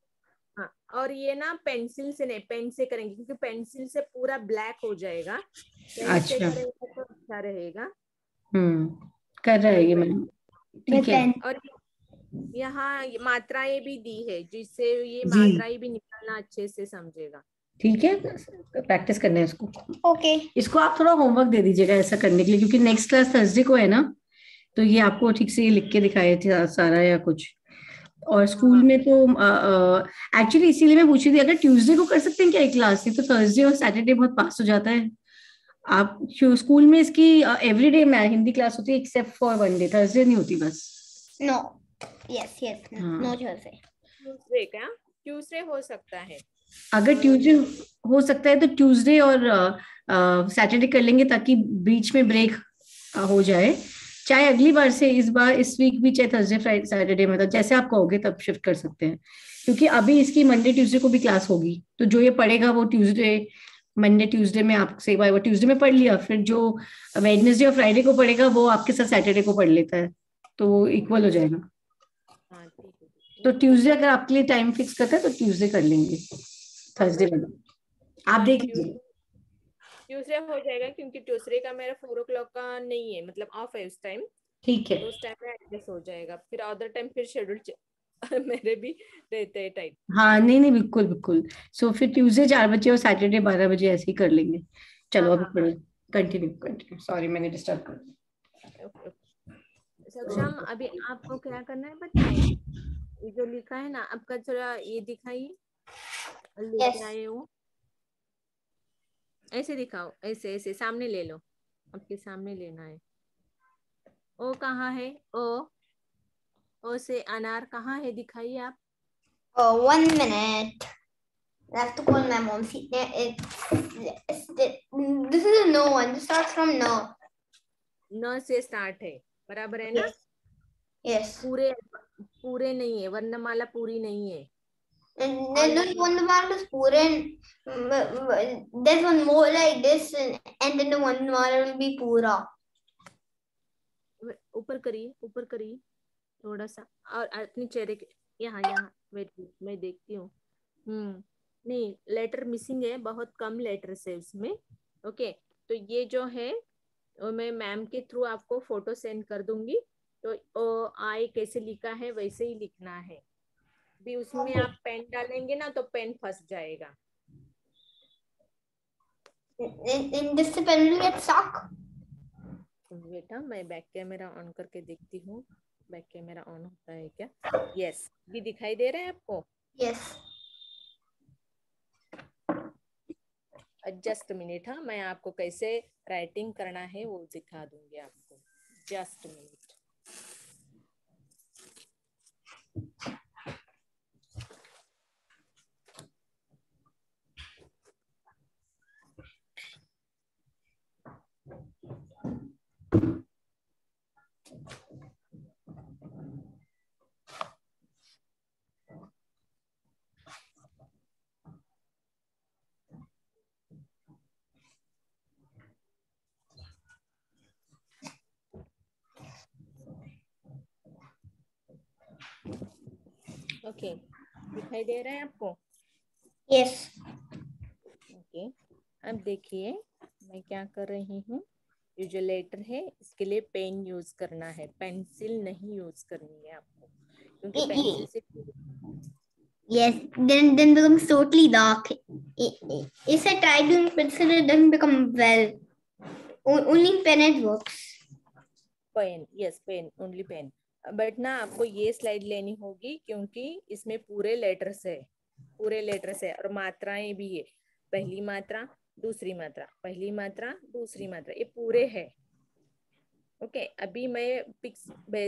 S3: हाँ, और ये ना पेंसिल से नहीं, पेन से करेंगे, क्योंकि पेंसिल से पूरा ब्लैक हो जाएगा। पेन से
S2: अच्छा।
S3: करेंगे तो अच्छा रहेगा।
S2: कर रहे हैं ये मैम, ठीक है।
S3: और यहाँ मात्राएं भी दी है, जिससे ये
S2: जी
S3: मात्राएं भी निकालना अच्छे से समझेगा।
S2: ठीक है, प्रैक्टिस करना है इसको।
S4: ओके।
S2: इसको आप थोड़ा होमवर्क दे दीजिएगा ऐसा करने के लिए, क्योंकि नेक्स्ट क्लास थर्सडे को है ना, तो ये आपको ठीक से लिख के दिखाए थे सारा या कुछ। और स्कूल
S3: हाँ,
S2: में तो एक्चुअली इसीलिए मैं पूछी थी, अगर ट्यूसडे को कर सकते हैं क्या एक क्लास, नहीं तो थर्सडे और सैटरडे बहुत पास हो जाता है। आप स्कूल में इसकी एवरीडे में हिंदी क्लास होती है except for one day, Thursday नहीं होती बस।
S4: नो। यस
S2: हाँ।
S4: No Thursday.
S3: ट्यूसडे हो सकता है।
S2: अगर ट्यूसडे हो सकता है तो ट्यूसडे और सैटरडे कर लेंगे, ताकि बीच में ब्रेक हो जाए। चाहे अगली बार से, इस बार इस वीक भी चाहे थर्सडे फ्राइडे सैटरडे में, मतलब जैसे आप कहोगे तब शिफ्ट कर सकते हैं। क्योंकि अभी इसकी मंडे ट्यूसडे को भी क्लास होगी, तो जो ये पढ़ेगा वो ट्यूसडे मंडे ट्यूसडे में आपसे एक बार वो ट्यूसडे में पढ़ लिया, फिर जो वेडनेसडे और फ्राइडे को पढ़ेगा वो आपके साथ सैटरडे को पढ़ लेता है, तो इक्वल हो जाएगा।
S3: हाँ, ठीक है।
S2: तो ट्यूसडे अगर आपके लिए टाइम फिक्स करता है तो ट्यूसडे कर लेंगे, थर्सडे वाला आप देख लीजिए।
S3: ट्यूसडे हो जाएगा, क्योंकि ट्यूसडे का मेरा 4 o'clock का नहीं है, मतलब ऑफ है उस टाइम,
S2: ठीक है।
S3: तो उस टाइम में एडजस्ट हो जाएगा। फिर अदर टाइम फिर शेड्यूल मेरे भी रहते हैं टाइम।
S2: हाँ नहीं नहीं, बिल्कुल बिल्कुल। सो फिर ट्यूसडे 4 बजे और सैटरडे 12 बजे ऐसे ही कर लेंगे।
S3: हाँ
S2: चलो अभी
S3: हाँ हाँ।
S2: पढ़ो, कंटिन्यू कंटिन्यू, सॉरी मैंने डिस्टर्ब कर दिया।
S3: Okay okay. सक्षम, अभी आपको क्या करना है पता है? ये जो लिखा है ना आपका, थोड़ा ये दिखाइए, लेके
S4: Yes.
S3: आए हो, ऐसे दिखाओ, ऐसे ऐसे सामने ले लो, आपके सामने लेना है। ओ कहाँ है? ओ से अनार कहाँ है, दिखाइए आप।
S4: Oh, 1 minute. I have to call my mom. See, this is a no one. This starts from no.
S3: न से स्टार्ट है, बराबर है ना?
S4: Yes. Yes.
S3: पूरे पूरे नहीं है, वर्णमाला पूरी नहीं है।
S4: And
S3: All
S4: then one the mark is poor and there's one more like this and then the one more will be pura.
S3: ऊपर करिए, ऊपर करिए थोड़ा सा, और अपने चेहरे के यहाँ यहाँ, वेट मैं देखती हूँ। नहीं, लेटर मिसिंग है, बहुत कम लेटर्स है उसमें। ओके, तो ये जो है वो मैं मैम के थ्रू आपको फोटो सेंड कर दूंगी। तो ओ आई कैसे लिखा है वैसे ही लिखना है। भी उसमें
S4: Okay.
S3: आप पेन डालेंगे ना तो पेन फंस जाएगा।
S4: In this pen will get stuck.
S3: बेटा मैं बैक कैमरा ऑन करके देखती हूँ, बैक कैमरा ऑन होता है क्या? यस, भी दिखाई दे रहा है आपको?
S4: Yes.
S3: जस्ट मिनट, हाँ मैं आपको कैसे राइटिंग करना है वो दिखा दूंगी आपको, जस्ट मिनट। ओके, दिखाई दे रहा है आपको?
S4: Yes.
S3: ओके, अब देखिए मैं क्या कर रही हूँ। ये जो लेटर है इसके लिए पेन यूज करना है, पेंसिल नहीं यूज करनी है आपको, क्योंकि पेंसिल से
S4: Yes. Then becomes totally dark. If I try doing pencil, it doesn't become well. Only pen it works.
S3: Pen, yes pen, only pen. But ना आपको ये स्लाइड लेनी होगी क्योंकि इसमें पूरे लेटर्स है, पूरे लेटर्स है और मात्राएं भी है। पहली मात्रा, दूसरी मात्रा, पहली मात्रा, दूसरी मात्रा, ये पूरे है। ओके, अभी मैं पिक्स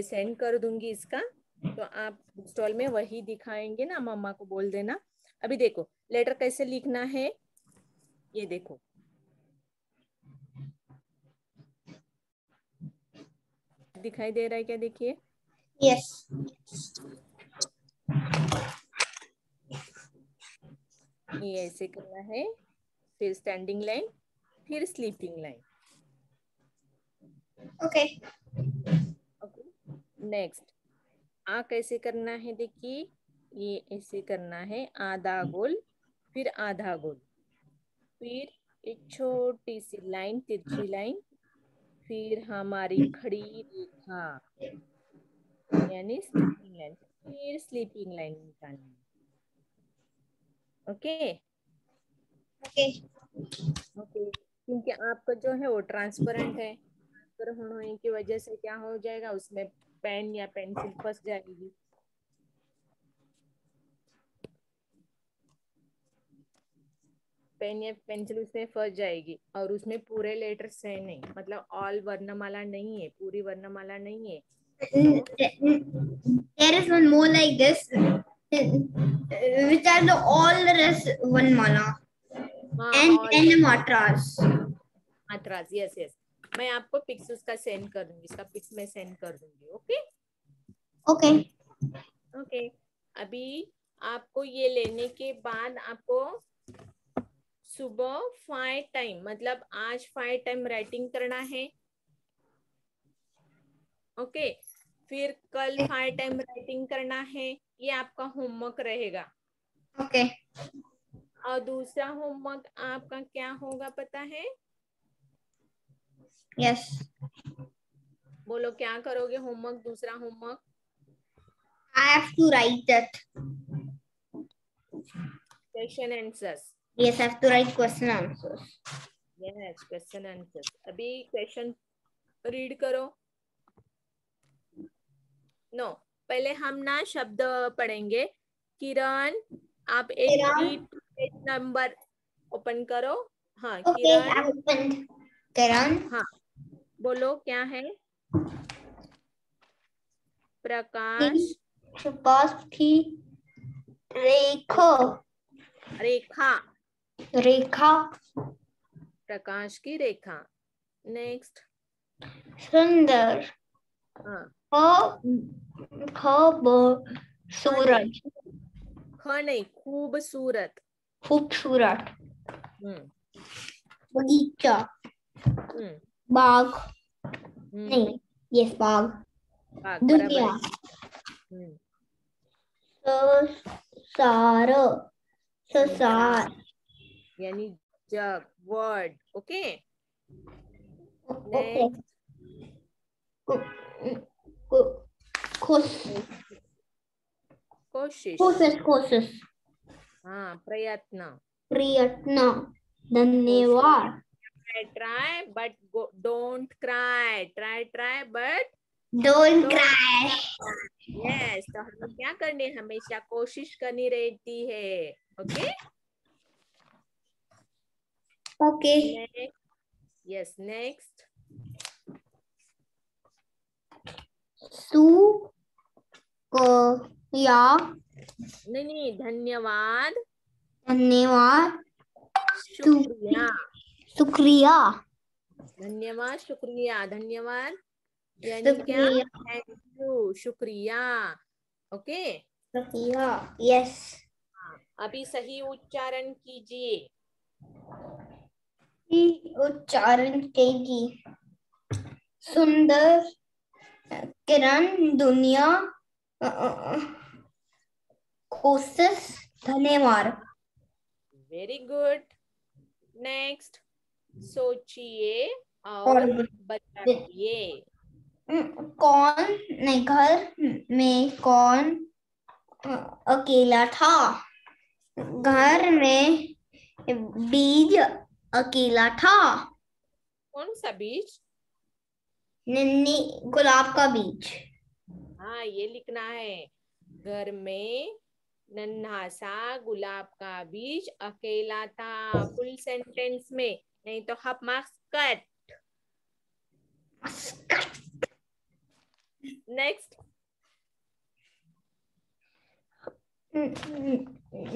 S3: सेंड कर दूंगी इसका, तो आप बुक स्टॉल में वही दिखाएंगे ना, मम्मा को बोल देना। अभी देखो लेटर कैसे लिखना है, ये देखो। दिखाई दे रहा है क्या? देखिए।
S4: Yes.
S3: ये ऐसे करना है, फिर स्टैंडिंग लाइन, फिर sleeping line.
S4: Okay.
S3: Okay, next आ कैसे करना है? देखिए ये ऐसे करना है, आधा गोल, फिर आधा गोल, फिर एक छोटी सी लाइन, तिरछी लाइन, फिर हमारी खड़ी रेखा यानी स्लीपिंग लाइन, फिर स्लीपिंग लाइन निकालनी। Okay
S4: Okay.
S3: ओके, क्योंकि आपका जो है वो ट्रांसपेरेंट है, ट्रांसपेरेंट होने की वजह से क्या हो जाएगा, उसमें पेन या पेंसिल फंस जाएगी। पेन या पेंसिल उसमें फंस जाएगी और उसमें पूरे लेटर्स है नहीं, मतलब ऑल वर्णमाला नहीं है, पूरी वर्णमाला नहीं है।
S4: There is one more like this, which are the all the rest one mala
S3: हाँ, ऑल
S4: and the matras.
S3: मात्रास, यस यस। मैं आपको पिक्स उसका सेंड कर दूंगी, इसका पिक्स मैं सेंड कर दूंगी। Okay
S4: Okay.
S3: ओके, अभी आपको ये लेने के बाद आपको सुबह 5 टाइम, मतलब आज 5 टाइम राइटिंग करना है। ओके, फिर कल 5 टाइम राइटिंग करना है, ये आपका होमवर्क रहेगा।
S4: Okay.
S3: और दूसरा होमवर्क आपका क्या होगा पता है?
S4: Yes.
S3: बोलो क्या करोगे होमवर्क, दूसरा homework?
S4: I have to write that.
S3: Question answers.
S4: Yes, I have to write question answers.
S3: Yes, question answers. अभी क्वेश्चन रीड करो. नो, पहले हम ना शब्द पढ़ेंगे. किरण, आप 82 पेज नंबर ओपन करो. हाँ,
S4: Okay,
S3: Kiran.
S4: I opened. Kiran.
S3: हाँ, बोलो क्या है. प्रकाश.
S4: प्रकाश की रेखा.
S3: रेखा.
S4: रेखा.
S3: प्रकाश की रेखा. नेक्स्ट.
S4: सुंदर.
S3: हाँ.
S4: सूरज.
S3: ख नहीं, खूबसूरत.
S4: खूबसूरत. बगीचा. बाग. नहीं, यस बाग.
S3: बाग
S4: दुनिया. संसार. संसार
S3: यानी जग, वर्ड. ओके.
S4: ओके.
S3: कोशिश.
S4: कोशिश.
S3: हाँ, प्रयत्न.
S4: प्रयत्न. धन्यवाद.
S3: Try but don't cry. Try but
S4: don't cry.
S3: Yes, तो हमें क्या करनी है, हमेशा कोशिश करनी रहती है. ओके.
S4: ओके.
S3: Yes, next.
S4: या
S3: नहीं, धन्यवाद.
S4: धन्यवाद.
S3: शुक्रिया.
S4: शुक्रिया.
S3: धन्यवाद, शुक्रिया. धन्यवाद यानी क्या? थैंक यू, शुक्रिया. ओके.
S4: शुक्रिया. यस.
S3: अभी सही उच्चारण कीजिए.
S4: उच्चारण कीजिए. सुंदर. किरण. दुनिया. कोशिश. धन्यवाद.
S3: Very good. नेक्स्ट. सोचिए और बताइए.
S4: कौन नहीं, घर में कौन अकेला था? घर में बीज अकेला था.
S3: कौन सा बीज?
S4: नन्ही गुलाब का बीज.
S3: हाँ, ये लिखना है. घर में नन्हा सा गुलाब का बीज अकेला था. फुल सेंटेंस में, नहीं तो हाफ मार्क्स कट. नेक्स्ट.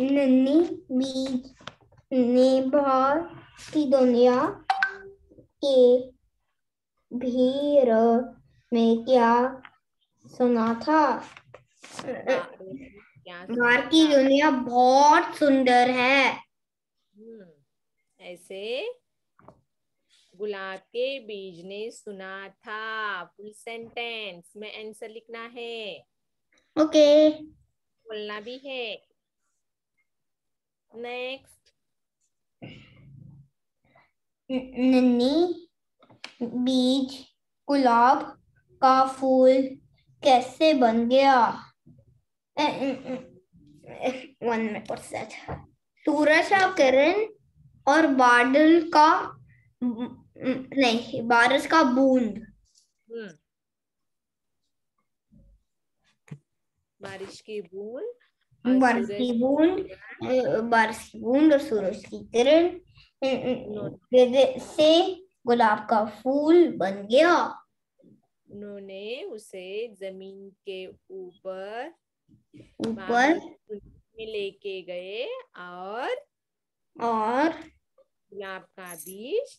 S4: नन्ही बीज ने बाहर की दुनिया के भीड़ में क्या सुना था? बाहर की दुनिया बहुत सुंदर है.
S3: ऐसे गुलाब के बीज ने सुना था. फुल सेंटेंस में आंसर लिखना है.
S4: ओके.
S3: बोलना भी है. नेक्स्ट.
S4: नन्ही बीज गुलाब का फूल कैसे बन गया? 1 minute. सूरज का किरण और बादल का नहीं, बारिश का बूंद.
S3: बारिश की बूंद.
S4: बारिश की बूंद. बारिश की बूंद और सूरज की किरण से गुलाब का फूल बन गया.
S3: उन्होंने उसे जमीन के ऊपर में लेके गए और गुलाब का बीज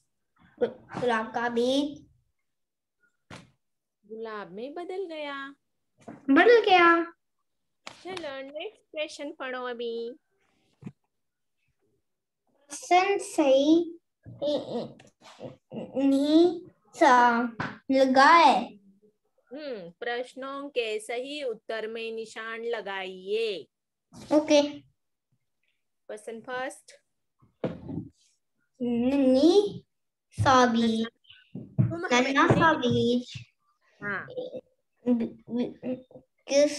S3: गुलाब में बदल गया. चलो नेक्स्ट क्वेश्चन पढ़ो. अभी
S4: सही नहीं लगाए.
S3: प्रश्नों के सही उत्तर में निशान लगाइए.
S4: ओके.
S3: Question first.
S4: नन्ही सा बीज.
S3: नन्हा सा बीज. हाँ.
S4: किस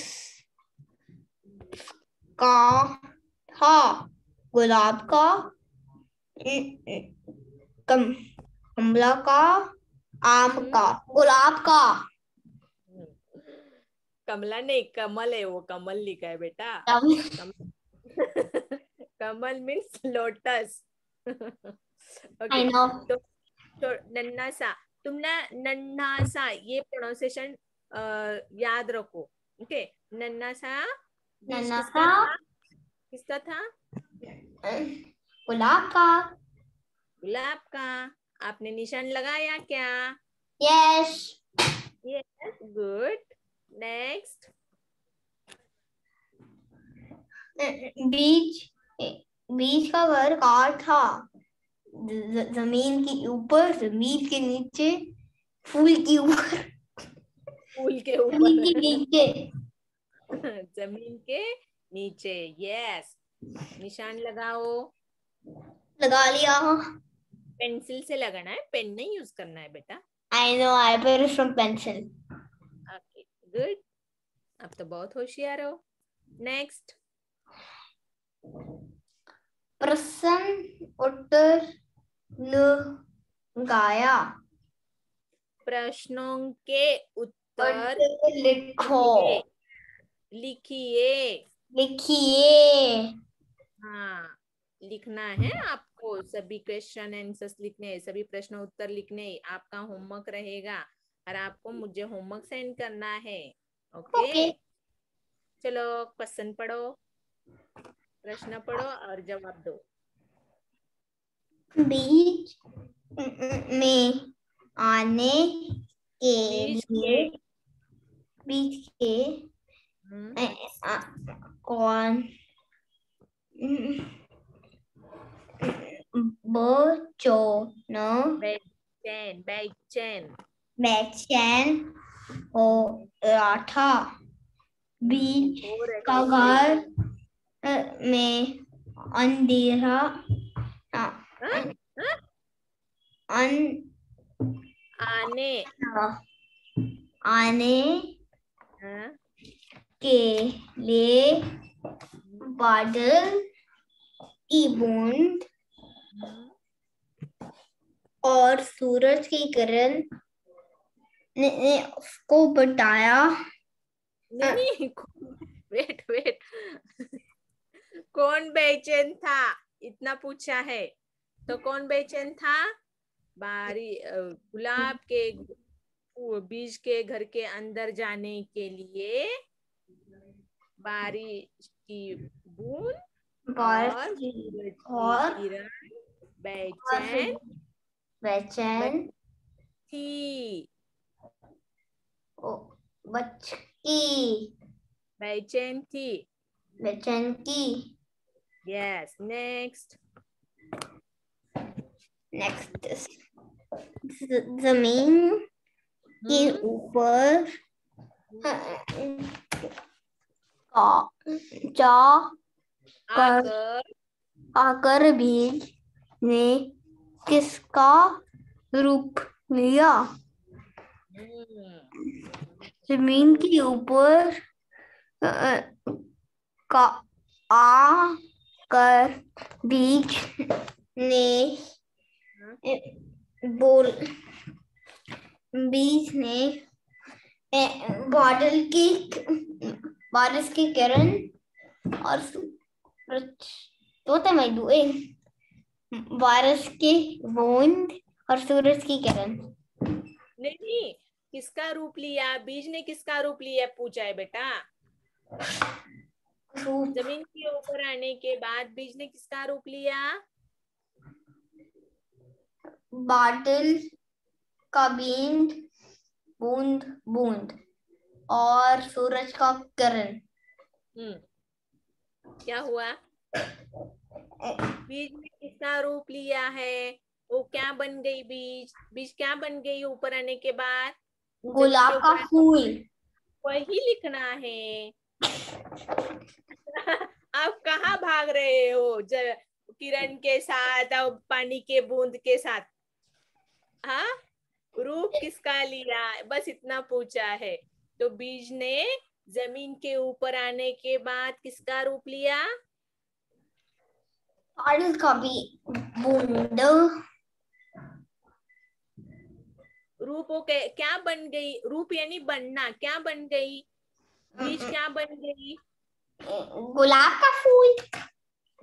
S4: का था, गुलाब का, कमला का, आम का, गुलाब का।
S3: कमला नहीं, कमल है वो, कमल लिखा है बेटा। कमल मीन्स लोटस।
S4: I know.
S3: तो नन्ना सा, तुम ना नन्ना सा ये प्रोनाउंसिएशन याद रखो। ओके, नन्ना सा बीज
S4: नन्ना
S3: किसका
S4: सा,
S3: था? किसका था?
S4: गुलाब का।
S3: गुलाब का। आपने निशान लगाया क्या?
S4: Yes.
S3: Yes, good. नेक्स्ट।
S4: बीज बीज का घर कहाँ था? जमीन के ऊपर, जमीन के नीचे, फूल के ऊपर,
S3: फूल के
S4: जमीन के
S3: ऊपर।
S4: नीचे।
S3: जमीन के नीचे। यस, निशान लगाओ।
S4: लगा लिया।
S3: पेंसिल से लगाना है, पेन नहीं यूज करना है बेटा।
S4: I know, I better from pencil.
S3: Okay, good. अब तो बहुत होशियार हो। नेक्स्ट।
S4: प्रश्न उत्तर लगाया।
S3: प्रश्नों के उत्तर
S4: लिखो।
S3: लिखिए।
S4: लिखिए।
S3: हाँ, लिखना है आपको, सभी क्वेश्चन आंसर्स लिखने, सभी प्रश्न उत्तर लिखने। आपका होमवर्क रहेगा और आपको मुझे होमवर्क सेंड करना है। ओके, चलो क्वेश्चन पढ़ो, प्रश्न पढ़ो और जवाब दो।
S4: बीच में आने के लिए, बीच के कौन बच्चों बेचैन हो रहा था। बीच का घर में अंधेरा आने के लिए बादल की बूंद और सूरज की किरण ने उसको बताया।
S3: नहीं, वेट। कौन बेचैन था? इतना पूछा है तो कौन बेचैन था? गुलाब के बीज के घर के अंदर जाने के लिए बारिश की बूंद और सूरज की किरण बेचैन थी। बेचैन थी। Yes, next.
S4: जमीन के ऊपर आकर बीज ने किसका रूप लिया? जमीन के ऊपर आकर बीज ने बारिश की किरण और बारिश की बूंद और सूरज की किरण।
S3: नहीं, किसका रूप लिया? बीज ने किसका रूप लिया पूछा है बेटा। जमीन के ऊपर आने के बाद बीज ने किसका रूप लिया?
S4: बादल का बूंद और सूरज का किरण।
S3: क्या हुआ? बीज ने किसका रूप लिया है? वो क्या बन गई? बीज क्या बन गई ऊपर आने के बाद?
S4: गुलाब का फूल।
S3: वही लिखना है। आप कहाँ भाग रहे हो? किरण के साथ और पानी के बूंद के साथ। हाँ, रूप किसका लिया? बस इतना पूछा है। तो बीज ने जमीन के ऊपर आने के बाद किसका रूप लिया?
S4: बादल का भी बूंद।
S3: रूप क्या बन गई? रूप यानी बनना, क्या बन गई? बीज क्या बन गई?
S4: गुलाब का फूल।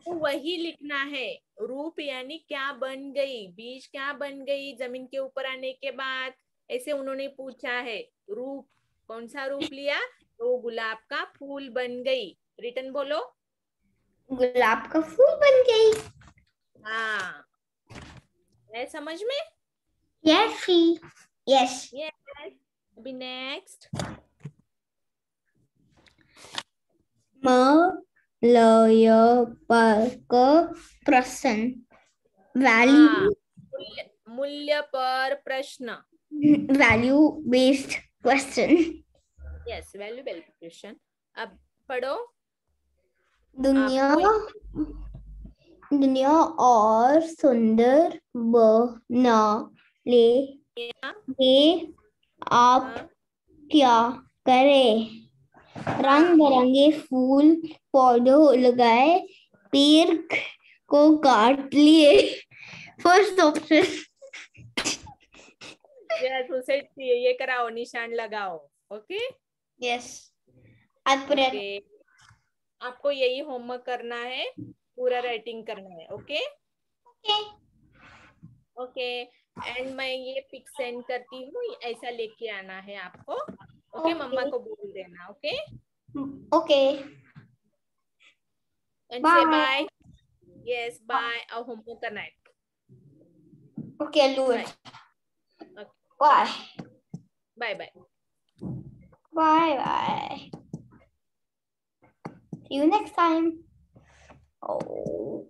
S3: तो वही लिखना है, रूप यानी क्या बन गई, बीज क्या बन गई जमीन के ऊपर आने के बाद। ऐसे उन्होंने पूछा है, रूप कौन सा रूप लिया? तो गुलाब का फूल बन गई। रिटर्न बोलो।
S4: गुलाब का फूल बन गई।
S3: हाँ, है समझ में?
S4: Yes yes.
S3: यस। अभी नेक्स्ट।
S4: लय पर प्रश्न। वैल्यू
S3: मूल्य पर प्रश्न।
S4: Value based question.
S3: Yes, value based question. अब पढ़ो।
S4: दुनिया और सुंदर बना ले आप क्या करें? रंग बिरंगे फूल पौधों लगाए, पेड़ को काट लिए। First option.
S3: उसे ये कराओ, निशान लगाओ। Okay
S4: yes.
S3: ओके, आपको यही होमवर्क करना है, पूरा राइटिंग करना है। ओके ओके, एंड मैं ये पिक सेंड करती हूँ, ऐसा लेके आना है आपको। ओके, मम्मा को बोल देना। ओके
S4: ओके,
S3: एंड से बाय। यस बाय, अब होमवर्क करना है।
S4: Okay, I'll do it.
S3: Bye.
S4: Bye.
S3: Bye.
S4: Bye. See you next time. Oh.